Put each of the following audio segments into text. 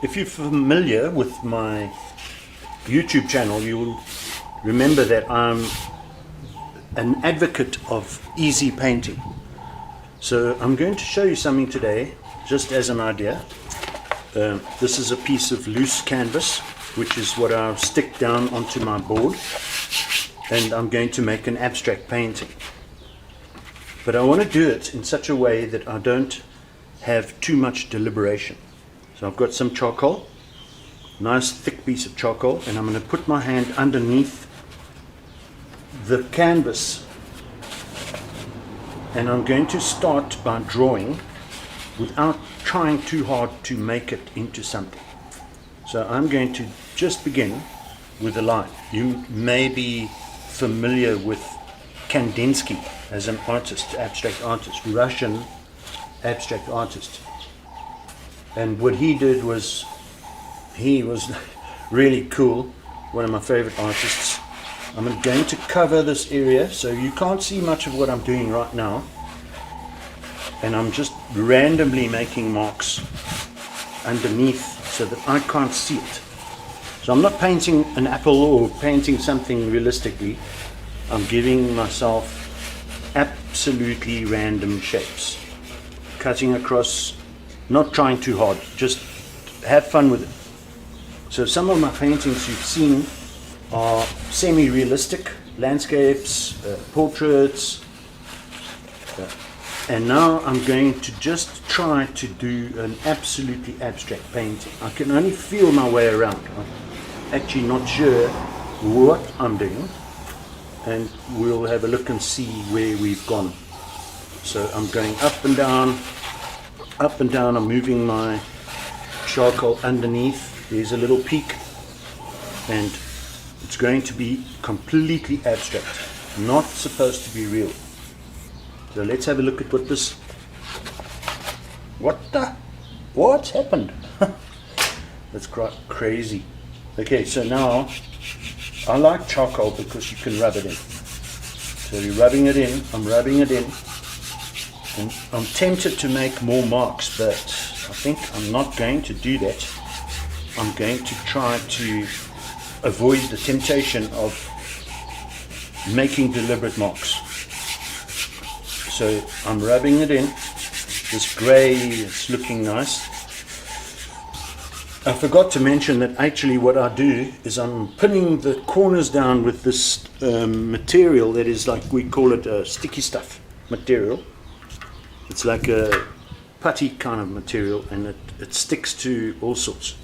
If you're familiar with my YouTube channel, you'll remember that I'm an advocate of easy painting. So I'm going to show you something today, just as an idea. This is a piece of loose canvas, which is what I'll stick down onto my board, and I'm going to make an abstract painting. But I want to do it in such a way that I don't have too much deliberation. So I've got some charcoal, nice thick piece of charcoal, and I'm going to put my hand underneath the canvas, and I'm going to start by drawing without trying too hard to make it into something. So I'm going to just begin with a line. You may be familiar with Kandinsky as an artist, abstract artist, Russian abstract artist. And what he did was, he was really cool, one of my favorite artists. I'm going to cover this area so you can't see much of what I'm doing right now, and I'm just randomly making marks underneath so that I can't see it. So I'm not painting an apple or painting something realistically. I'm giving myself absolutely random shapes, cutting across, not trying too hard, just have fun with it. So some of my paintings you've seen are semi-realistic, landscapes, portraits, and now I'm going to just try to do an absolutely abstract painting. I can only feel my way around. I'm actually not sure what I'm doing, and we'll have a look and see where we've gone. So I'm going up and down, I'm moving my charcoal underneath. There's a little peak, and it's going to be completely abstract, not supposed to be real. So let's have a look at what this, what's happened? That's quite crazy. Okay, so now I like charcoal because you can rub it in. So you're rubbing it in, I'm rubbing it in, and I'm tempted to make more marks, but I think I'm not going to do that. I'm going to try to avoid the temptation of making deliberate marks. So I'm rubbing it in. This grey is looking nice. I forgot to mention that actually what I do is I'm pinning the corners down with this material that is, like, we call it a sticky stuff material. It's like a putty kind of material, and it sticks to all sorts.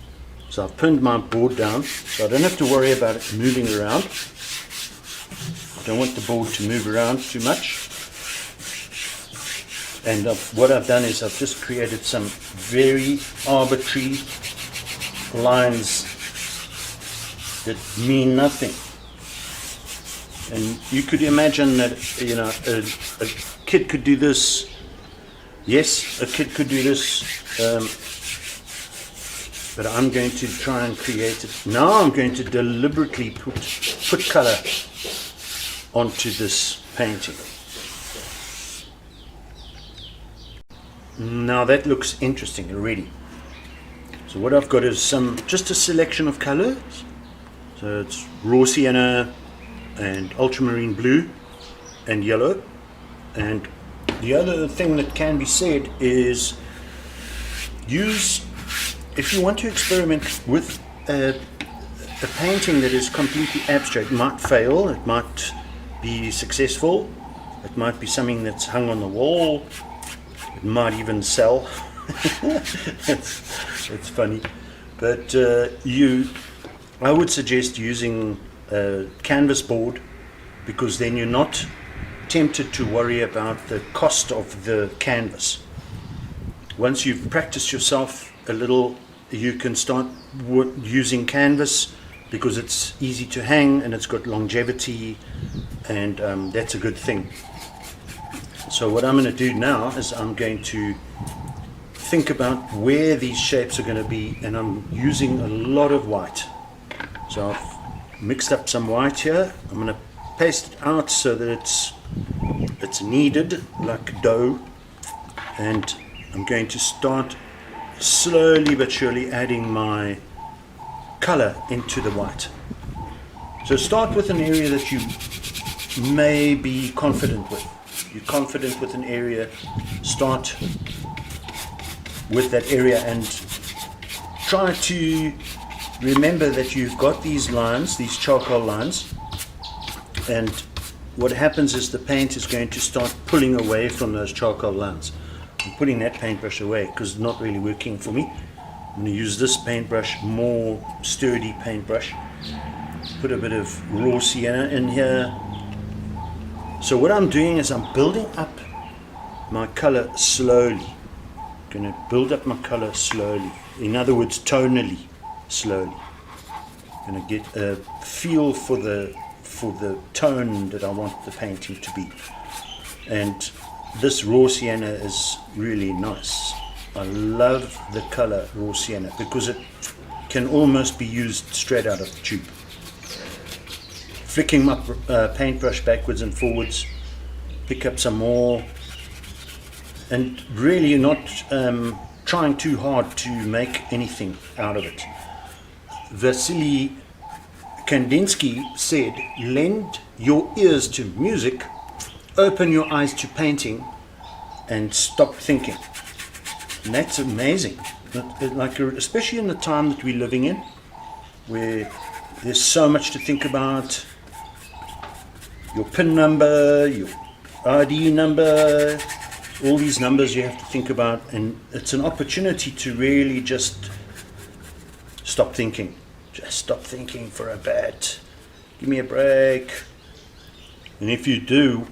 So I've pinned my board down, so I don't have to worry about it moving around. I don't want the board to move around too much. And what I've done is I've just created some very arbitrary lines that mean nothing. And you could imagine that, you know, a kid could do this. Yes, a kid could do this. But I'm going to try and create it. Now I'm going to deliberately put color onto this painting. Now that looks interesting already. So what I've got is just a selection of colors. So it's raw sienna and ultramarine blue and yellow. And the other thing that can be said is if you want to experiment with a painting that is completely abstract, it might fail, it might be successful, it might be something that's hung on the wall, it might even sell. it's funny, but I would suggest using a canvas board, because then you're not tempted to worry about the cost of the canvas. Once you've practiced yourself a little, you can start using canvas, because it's easy to hang and it's got longevity, and that's a good thing. So what I'm going to do now is I'm going to think about where these shapes are going to be, and I'm using a lot of white. So I've mixed up some white here. I'm going to paste it out so that it's kneaded like dough, and I'm going to start slowly but surely adding my color into the white. So start with an area that you may be confident with. You're confident with an area, start with that area and try to remember that you've got these lines, these charcoal lines, and what happens is the paint is going to start pulling away from those charcoal lines. I'm putting that paintbrush away because it's not really working for me. I'm going to use this paintbrush, more sturdy paintbrush. Put a bit of raw sienna in here. So what I'm doing is I'm building up my color slowly. I'm going to build up my color slowly. In other words, tonally slowly. I'm going to get a feel for the tone that I want the painting to be. And this raw sienna is really nice. I love the color raw sienna because it can almost be used straight out of the tube. Flicking my paintbrush backwards and forwards, pick up some more, and really you're not trying too hard to make anything out of it. Vasily Kandinsky said, lend your ears to music, open your eyes to painting, and stop thinking. And that's amazing. Like, especially in the time that we're living in, where there's so much to think about. Your PIN number, your ID number, all these numbers you have to think about, and it's an opportunity to really just stop thinking. Just stop thinking for a bit. Give me a break. And if you do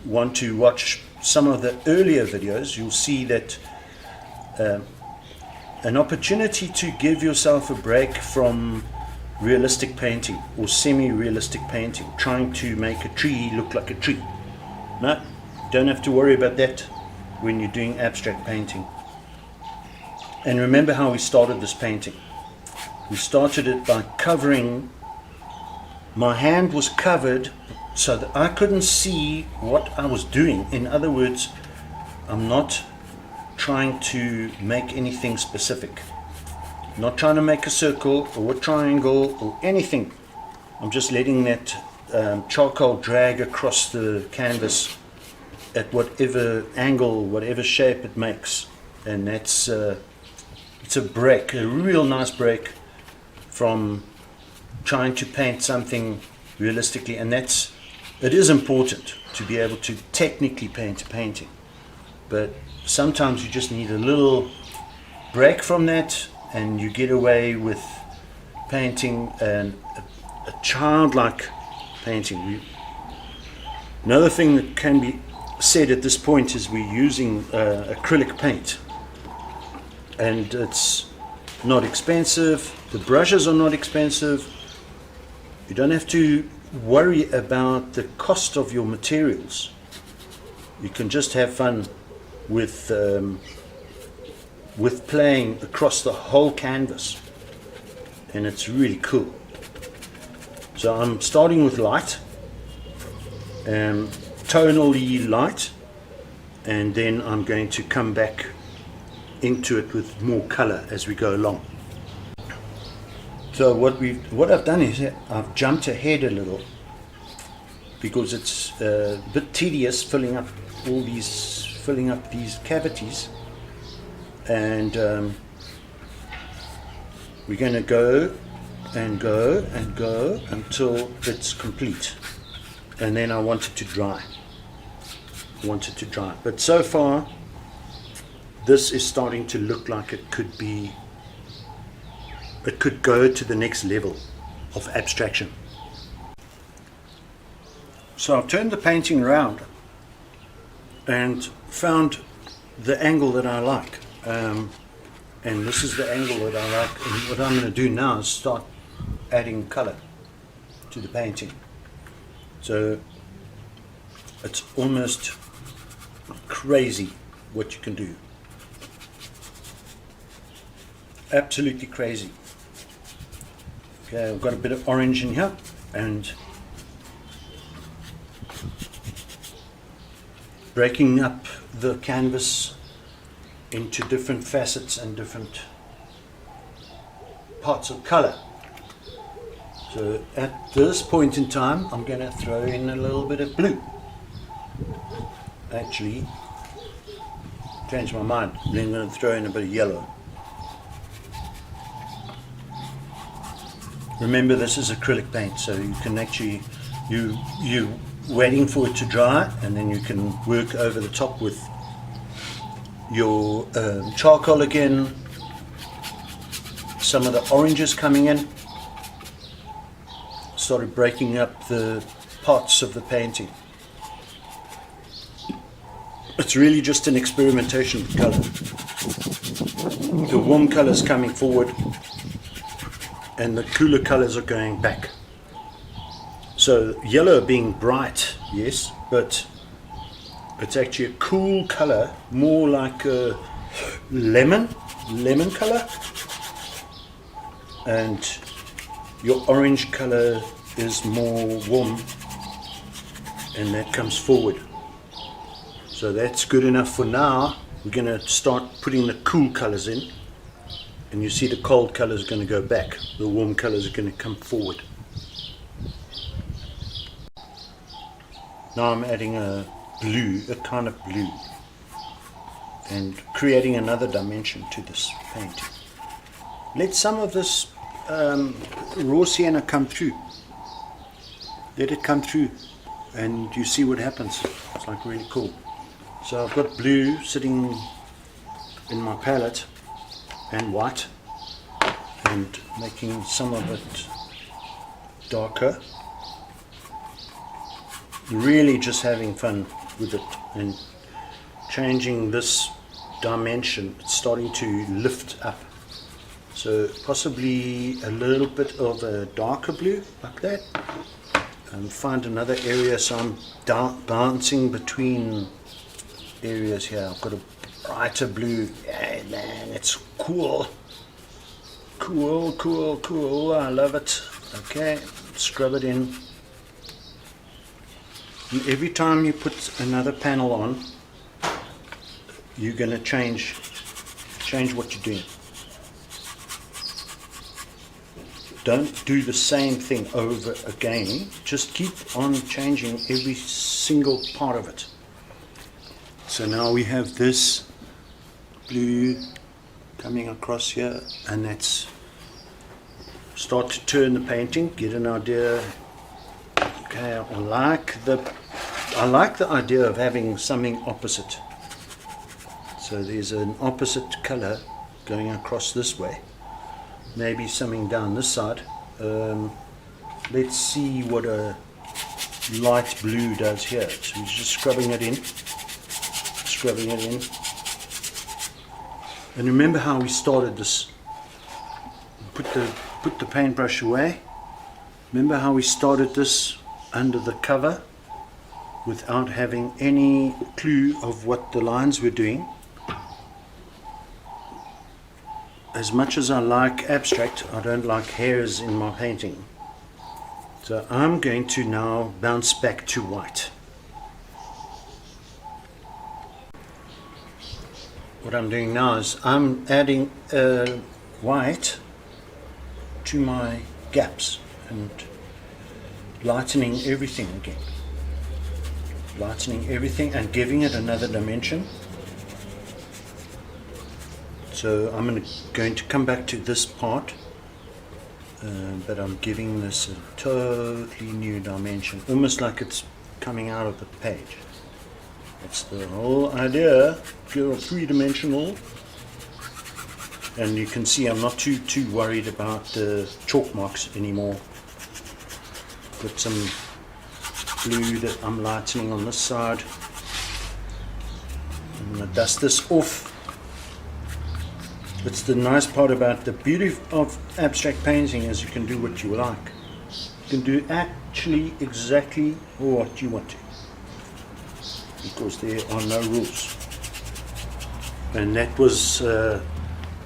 want to watch some of the earlier videos, you'll see that an opportunity to give yourself a break from realistic painting or semi-realistic painting, trying to make a tree look like a tree. No, don't have to worry about that when you're doing abstract painting. And remember how we started this painting. We started it by covering, my hand was covered so that I couldn't see what I was doing. In other words, I'm not trying to make anything specific. Not trying to make a circle or a triangle or anything. I'm just letting that charcoal drag across the canvas at whatever angle, whatever shape it makes. And that's it's a break, a real nice break from trying to paint something realistically. And it is important to be able to technically paint a painting. But sometimes you just need a little break from that, and you get away with painting a childlike painting. Another thing that can be said at this point is we're using acrylic paint, and it's not expensive. The brushes are not expensive. You don't have to worry about the cost of your materials. You can just have fun with playing across the whole canvas, and it's really cool. So I'm starting with light, tonally light, and then I'm going to come back into it with more color as we go along. So what I've done is I've jumped ahead a little because it's a bit tedious filling up these cavities. And we're going to go and go and go until it's complete, and then I want it to dry. But so far this is starting to look like it could go to the next level of abstraction. So I've turned the painting around and found the angle that I like. And this is the angle that I like, and what I'm going to do now is start adding color to the painting. So it's almost crazy what you can do. Absolutely crazy. Okay, I've got a bit of orange in here, and breaking up the canvas into different facets and different parts of color. So at this point in time, I'm going to throw in a little bit of blue. Actually, changed my mind. Then I'm going to throw in a bit of yellow. Remember, this is acrylic paint, so you can actually, you waiting for it to dry, and then you can work over the top with your charcoal again. Some of the oranges coming in started breaking up the parts of the painting. It's really just an experimentation with color. The warm colors coming forward and the cooler colors are going back. So yellow being bright, yes, but it's actually a cool color, more like a lemon color, and your orange color is more warm, and that comes forward. So that's good enough for now. We're going to start putting the cool colors in, and you see the cold colors are going to go back, the warm colors are going to come forward. Now I'm adding a blue, a kind of blue, and creating another dimension to this painting. Let some of this raw sienna come through. Let it come through and you see what happens. It's like really cool. So I've got blue sitting in my palette and white, and making some of it darker. Really just having fun with it and changing this dimension. It's starting to lift up. So possibly a little bit of a darker blue like that, and find another area. So I'm bouncing between areas here. I've got a brighter blue. Yeah, man, it's cool. Cool. I love it. Okay, scrub it in. And every time you put another panel on, you're going to change what you're doing. Don't do the same thing over again. Just keep on changing every single part of it. So now we have this blue coming across here, and that's start to turn the painting, get an idea. Okay, I like the idea of having something opposite. So there's an opposite color going across this way. Maybe something down this side. Let's see what a light blue does here. So we're just scrubbing it in. And remember how we started this. Put the paintbrush away. Remember how we started this under the cover without having any clue of what the lines were doing. As much as I like abstract, I don't like hairs in my painting. So I'm going to now bounce back to white. What I'm doing now is I'm adding white to my gaps and lightening everything again. Lightening everything and giving it another dimension. So I'm going to come back to this part, but I'm giving this a totally new dimension, almost like it's coming out of the page. That's the whole idea. Go three-dimensional, and you can see I'm not too worried about the chalk marks anymore. Got some blue that I'm lightening on this side. I'm going to dust this off. It's the nice part about the beauty of abstract painting is you can do what you like. You can do actually exactly what you want to, because there are no rules. And that was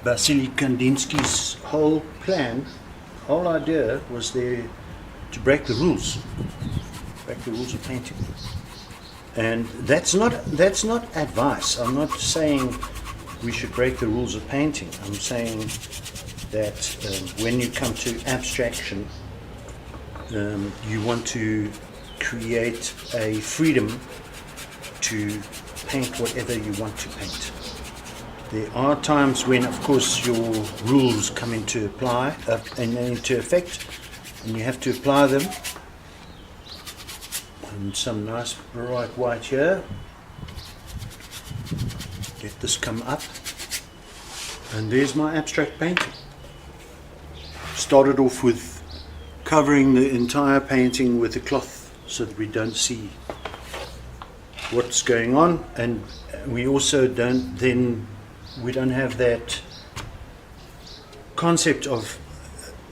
Vasily Kandinsky's whole plan, whole idea was there to break the rules of painting. And that's not advice. I'm not saying we should break the rules of painting. I'm saying that when you come to abstraction, you want to create a freedom to paint whatever you want to paint. There are times when, of course, your rules come into into effect, and you have to apply them. And some nice bright white here. Let this come up, and there's my abstract painting. Started off with covering the entire painting with a cloth so that we don't see what's going on, and we also don't have that concept of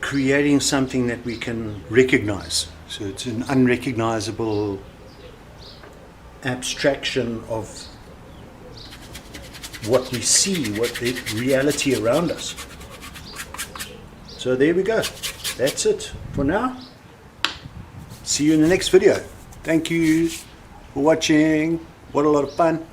creating something that we can recognize. So it's an unrecognizable abstraction of what we see, what the reality around us. So there we go. That's it for now. See you in the next video. Thank you for watching. What a lot of fun.